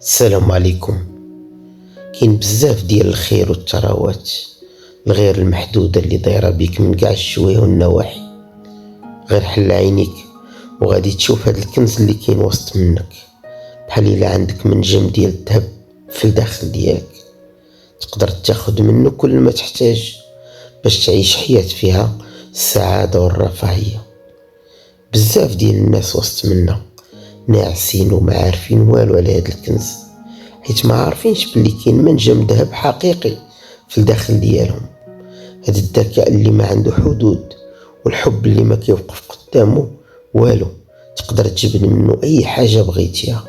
السلام عليكم. كاين بزاف ديال الخير والثروات الغير المحدودة اللي دايرة بيك من قاع الشويه والنواحي. غير حل عينيك وغادي تشوف هاد الكنز اللي كاين وسط منك، بحال الا عندك منجم ديال الذهب في الداخل ديالك. تقدر تاخد منه كل ما تحتاج باش تعيش حياة فيها السعادة والرفاهية. بزاف ديال الناس وسط منا ناعسين وما عارفين والو على هاد الكنز، حيت ما عارفينش بلي كاين منجم ذهب حقيقي في الداخل ديالهم. هاد الذكاء اللي ما عنده حدود والحب اللي ما كيوقف قدامه والو، تقدر تجبد منه اي حاجة بغيتيها.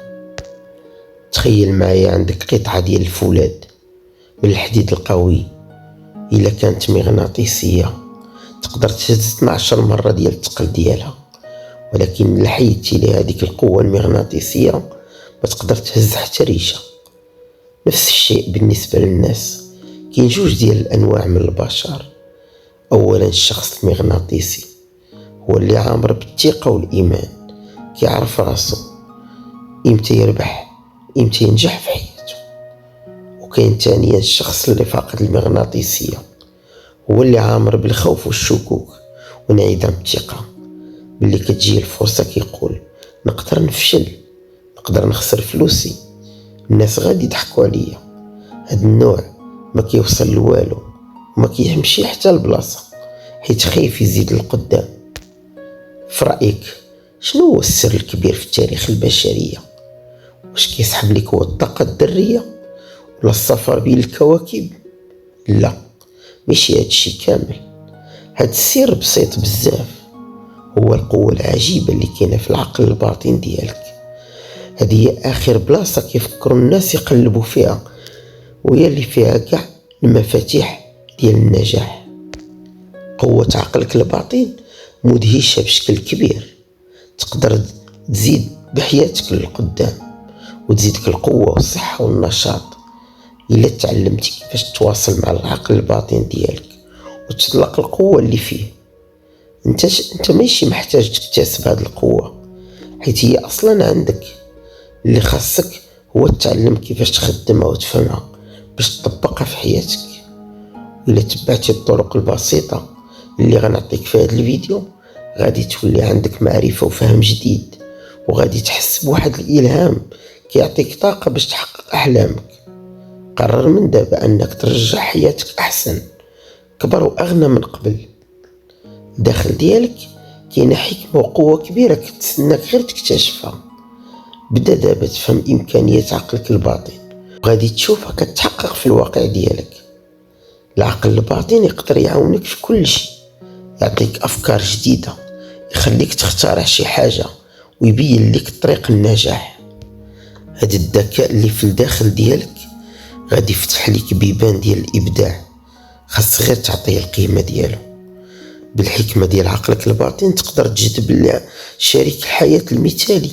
تخيل معايا عندك قطعة ديال الفولاذ من الحديد القوي، الا كانت مغناطيسية تقدر تهز 12 مرة ديال الثقل ديالها، ولكن إلا حيدتي ليها هذيك القوة المغناطيسية ما تقدر تهز حتى ريشة. نفس الشيء بالنسبة للناس، كاين جوج ديال الأنواع من البشر. أولا الشخص المغناطيسي هو اللي عامر بالثقة والإيمان، كيعرف راسو إمتى يربح إمتى ينجح في حياته. وكاين ثانيا الشخص اللي فاقد المغناطيسية، هو اللي عامر بالخوف والشكوك وانعدام الثقة. باللي كتجي الفرصة كيقول نقدر نفشل، نقدر نخسر فلوسي، الناس غادي يضحكوا عليا. هاد النوع ما كيوصل لوالو وما كيمشي حتى لبلاصة، حيت خايف يزيد للقدام. في رأيك شنو هو السر الكبير في التاريخ البشرية؟ واش كيسحب لك هو الطاقة الذرية ولا السفر بين الكواكب؟ لا، ماشي هادشي كامل. هاد السر بسيط بزاف، هو القوة العجيبة اللي كاينة في العقل الباطن ديالك. هذه هي آخر بلاصة كيفكروا الناس يقلبوا فيها، وهي اللي فيها كاع المفاتيح ديال النجاح. قوة عقلك الباطن مدهشة بشكل كبير، تقدر تزيد بحياتك للقدام وتزيدك القوة والصحة والنشاط إلا تعلمتي كيفاش تواصل مع العقل الباطن ديالك وتطلق القوة اللي فيه. انت ماشي محتاج تكتسب هذه القوة، حيث هي اصلا عندك. اللي خاصك هو تتعلم كيفاش تخدمها وتفهمها باش تطبقها في حياتك. وإلا تبعتي الطرق البسيطة اللي غنعطيك في هذا الفيديو، غادي تولي عندك معرفة وفهم جديد، وغادي تحس بواحد الإلهام كيعطيك طاقة باش تحقق أحلامك. قرر من دابا أنك ترجع حياتك أحسن، كبر وأغنى من قبل. داخل ديالك كاينه حكمة وقوة كبيرة كتسناك غير تكتشفها. بدا دابا تفهم إمكانيات عقلك الباطن وغادي تشوفها كتحقق في الواقع ديالك. العقل الباطن يقدر يعاونك في كل شيء، يعطيك أفكار جديدة، يخليك تخترع شي حاجة ويبين لك طريق النجاح. هذا الذكاء اللي في الداخل ديالك غادي يفتح لك بيبان ديال الإبداع، خاص غير تعطيه القيمة ديالو. بالحكمة ديال عقلك الباطن تقدر تجذب شريك الحياة المثالي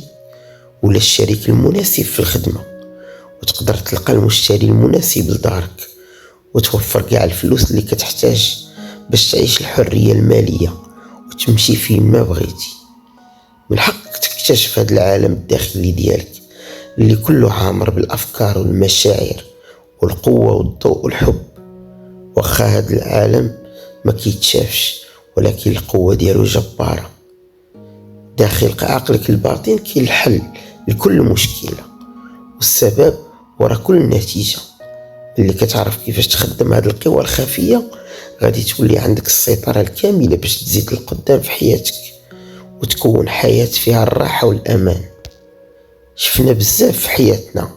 ولا الشريك المناسب في الخدمة، وتقدر تلقى المشتري المناسب لدارك وتوفر كاع الفلوس اللي كتحتاج باش تعيش الحرية المالية وتمشي فين ما بغيتي. من حقك تكتشف هذا العالم الداخلي ديالك اللي كله عامر بالأفكار والمشاعر والقوة والضوء والحب. واخا هذا العالم ما كيتشافش، ولكن القوة ديالو جبارة. داخل عقلك الباطن كاين الحل لكل مشكلة والسبب ورا كل نتيجة. اللي كتعرف كيفاش تخدم هذه القوى الخفية، غادي تولي عندك السيطرة الكاملة باش تزيد للقدام في حياتك وتكون حياة فيها الراحة والأمان. شفنا بزاف في حياتنا،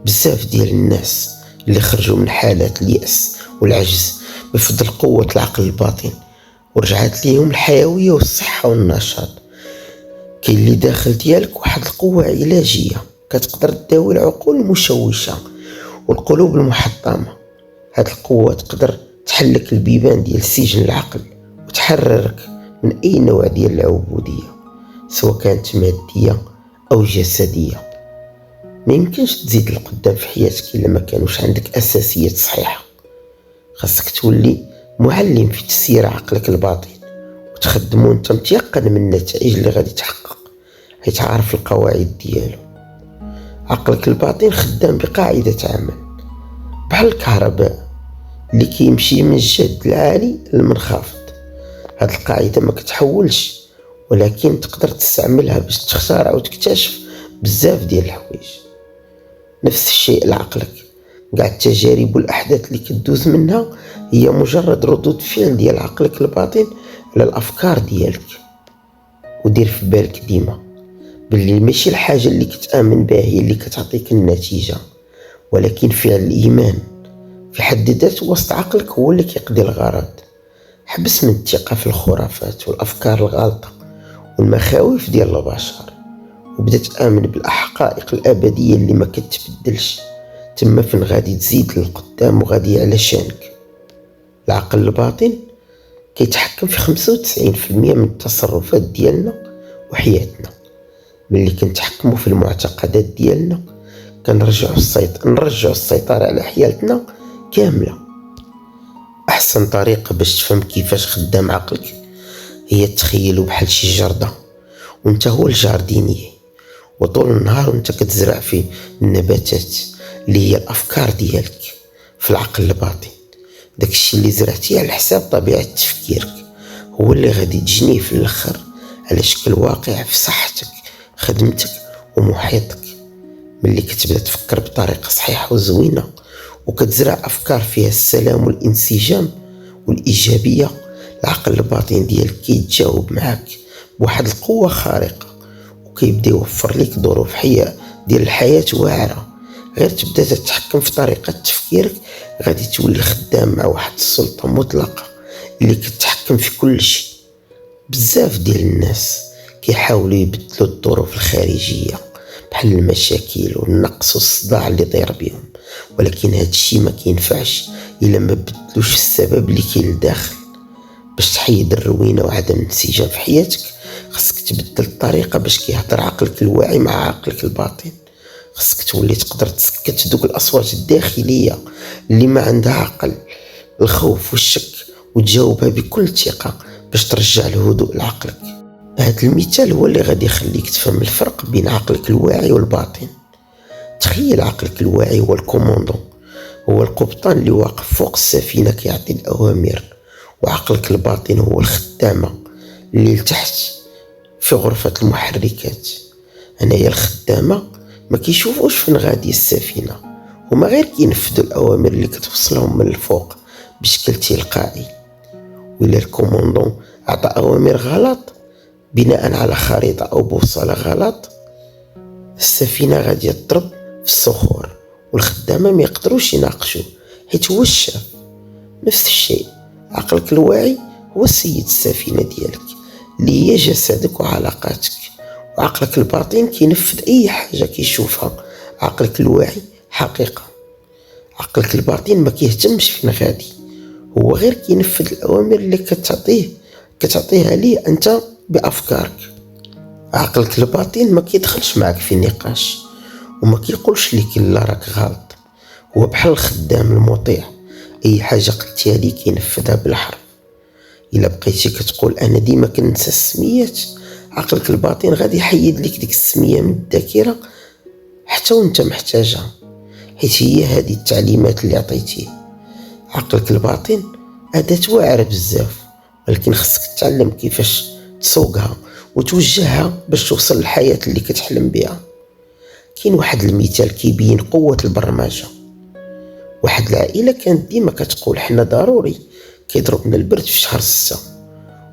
بزاف ديال الناس اللي خرجوا من حالات اليأس والعجز بفضل قوة العقل الباطن، ورجعت ليهم الحيوية والصحة والنشاط. كاين اللي داخل ديالك واحد القوة علاجية كتقدر تداوي العقول المشوشة والقلوب المحطمة. هاد القوة تقدر تحلك البيبان ديال سجن العقل وتحررك من أي نوع ديال العبودية، سواء كانت مادية أو جسدية. ما يمكنش تزيد القدام في حياتك إلا ما كانوش عندك أساسيات صحيحة. خاصك تولي معلم في تسيير عقلك الباطن وتخدمو انت متيقن من النتائج اللي غادي تحقق، حيت عارف القواعد ديالو. عقلك الباطن خدام بقاعدة عمل بحال الكهرباء اللي كيمشي من الجهد العالي للمنخفض. هاد القاعدة ما كتحولش، ولكن تقدر تستعملها باش تخترع وتكتشف بزاف ديال الحوايج. نفس الشيء لعقلك، كاع التجارب والاحداث اللي كدوز منها هي مجرد ردود فعل ديال عقلك الباطن على الافكار ديالك. ودير في بالك ديما باللي ماشي الحاجه اللي كتامن بها هي اللي كتعطيك النتيجه، ولكن فعل الايمان في حد ذاته وسط عقلك هو اللي كيقضي الغرض. حبس من الثقه في الخرافات والافكار الغالطه والمخاوف ديال البشر، وبدا تامن بالحقائق الابديه اللي ما كتبدلش. تما فين غادي تزيد للقدام وغادي علشانك. العقل الباطن كيتحكم في 95% من التصرفات ديالنا وحياتنا. ملي كنتحكموا في المعتقدات ديالنا كنرجعوا السيطرة على حياتنا كاملة. احسن طريقة باش تفهم كيفاش خدام عقلك هي تخيلو بحال شي جردة وانت هو الجارديني، وطول النهار وانت كتزرع في النباتات اللي هي الافكار ديالك في العقل الباطن. داكشي اللي زرعتيه على حساب طبيعة تفكيرك هو اللي غادي تجنيه في الاخر على شكل واقع في صحتك، خدمتك ومحيطك. ملي كتبدا تفكر بطريقة صحيحة وزوينة وكتزرع افكار فيها السلام والانسجام والايجابية، العقل الباطن ديالك كيتجاوب معاك بواحد القوة خارقة وكيبدا يوفر لك ظروف ديال الحياة واعرة. غير تبدا تتحكم في طريقة تفكيرك غادي تولي خدام مع واحد السلطة مطلقة اللي كتحكم في كل شيء. بزاف ديال الناس كيحاولوا يبدلوا الظروف الخارجية بحال المشاكل والنقص والصداع اللي داير بهم، ولكن هاد الشيء ما كينفعش الا ما بدلوش السبب اللي كاين لداخل. باش تحيد الروينة وعدم الانسجام في حياتك خاصك تبدل الطريقة باش كيهضر عقلك الواعي مع عقلك الباطن. خاصك تولي تقدر تسكت دوك الاصوات الداخلية اللي ما عندها عقل، الخوف والشك، وتجاوبها بكل ثقة باش ترجع الهدوء لعقلك. هذا المثال هو اللي غادي يخليك تفهم الفرق بين عقلك الواعي والباطن. تخيل عقلك الواعي هو الكوموندو، هو القبطان اللي واقف فوق السفينة كيعطي الأوامر، وعقلك الباطن هو الخدامة اللي لتحت في غرفة المحركات. هنايا الخدامة ما كيشوفوش فين غادي السفينة، هما غير كينفذوا الأوامر اللي كتوصلهم من الفوق بشكل تلقائي. وإلا الكوموندو أعطى أوامر غلط بناء على خريطة أو بوصلة غلط، السفينة غادي تضرب في الصخور والخدامة ما يقدروش يناقشوا حيت هو الشاف. نفس الشيء عقلك الواعي هو السيد السفينة ديالك اللي هي جسدك وعلاقاتك، وعقلك الباطن كينفذ أي حاجة كيشوفها. عقلك الواعي حقيقة، عقلك الباطن ما كيهتمش فين غادي، هو غير كينفذ الأوامر اللي كتعطيها ليه أنت بأفكارك. عقلك الباطن ما كيدخلش معك في نقاش وما كيقولش لك لا راك غلط، هو بحال الخدام المطيع، أي حاجة قلتيها ليه كينفذها بالحرف. إلا بقيتي كتقول أنا ديما كننسى السميات، عقلك الباطن غادي يحيد لك ديك السمية من الذاكرة حتى وانت محتاجها، حيث هي هذه التعليمات اللي عطيتيه. عقلك الباطن أداة واعرة بزاف، ولكن خصك تتعلم كيفاش تسوقها وتوجهها باش توصل للحياة اللي كتحلم بها. كاين واحد المثال كيبين قوة البرمجة. واحد العائلة كانت ديما كتقول حنا ضروري كيضربنا البرد في شهر 6،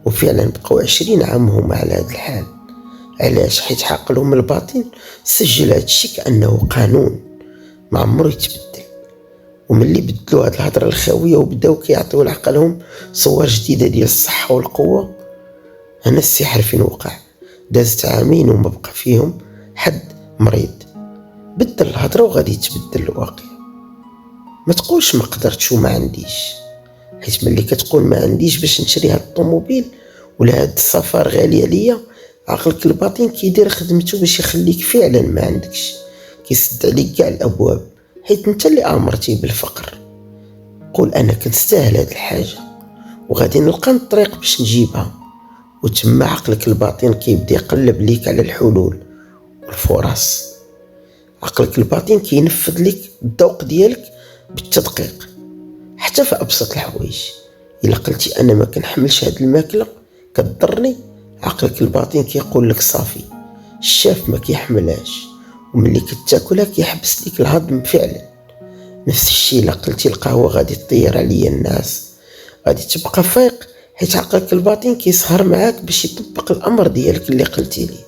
وفعلا بقاو 20 عام هما على هذا الحال. علاش؟ حيت عقلهم الباطن سجل هذا الشيء كأنه قانون ما عمرو يتبدل. وملي بدلوا هاد الهضره الخاويه وبداو كيعطيو لعقلهم صور جديده ديال الصحه والقوه، هنا السحر فين وقع. دازت عامين وما بقى فيهم حد مريض. بدل الهضره وغادي يتبدل الواقع. ما تقولش ما قدرتش وما عنديش، حيت ملي كتقول ما عنديش باش نشري هاد الطوموبيل ولا هاد السفر غاليه ليا، عقلك الباطن كيدير خدمته باش يخليك فعلا ما عندكش، كيسد عليك كاع الابواب حيت انت اللي امرتي بالفقر. قول انا كنستاهل هاد الحاجه وغادي نلقى الطريق باش نجيبها، وتما عقلك الباطن كيبدا يقلب ليك على الحلول والفرص. عقلك الباطن كينفذ لك الذوق ديالك بالتدقيق حتى في ابسط الحوايج. الا قلتي انا ما كنحملش هاد الماكله كتضرني، عقلك الباطن كيقول لك صافي الشاف ما كيحملهاش، وملي كتاكلها كيحبس لك الهضم فعلا. نفس الشيء الا قلتي القهوه غادي تطير عليا الناس، غادي تبقى فايق حيت عقلك الباطن كيسهر معاك باش يطبق الامر ديالك اللي قلتي ليه.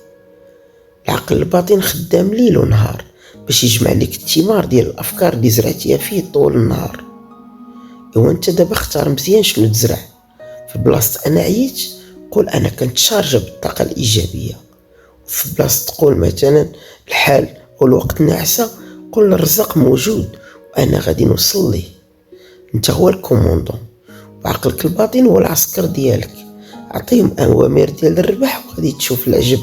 العقل الباطن خدام ليل ونهار باش يجمع لك الثمار ديال الافكار اللي زرعتيها فيه طول النهار. ايوا انت دابا اختار مزيان شنو تزرع. في بلاصه انا عييت قول انا كنت شارجه بالطاقه الايجابيه، وفي بلاصه تقول مثلا الحال والوقت ناعسه قول الرزق موجود وانا غادي نوصل ليه. انت هو الكوموندون وعقلك الباطن هو العسكر ديالك، عطيهم اوامر ديال الربح وغادي تشوف العجب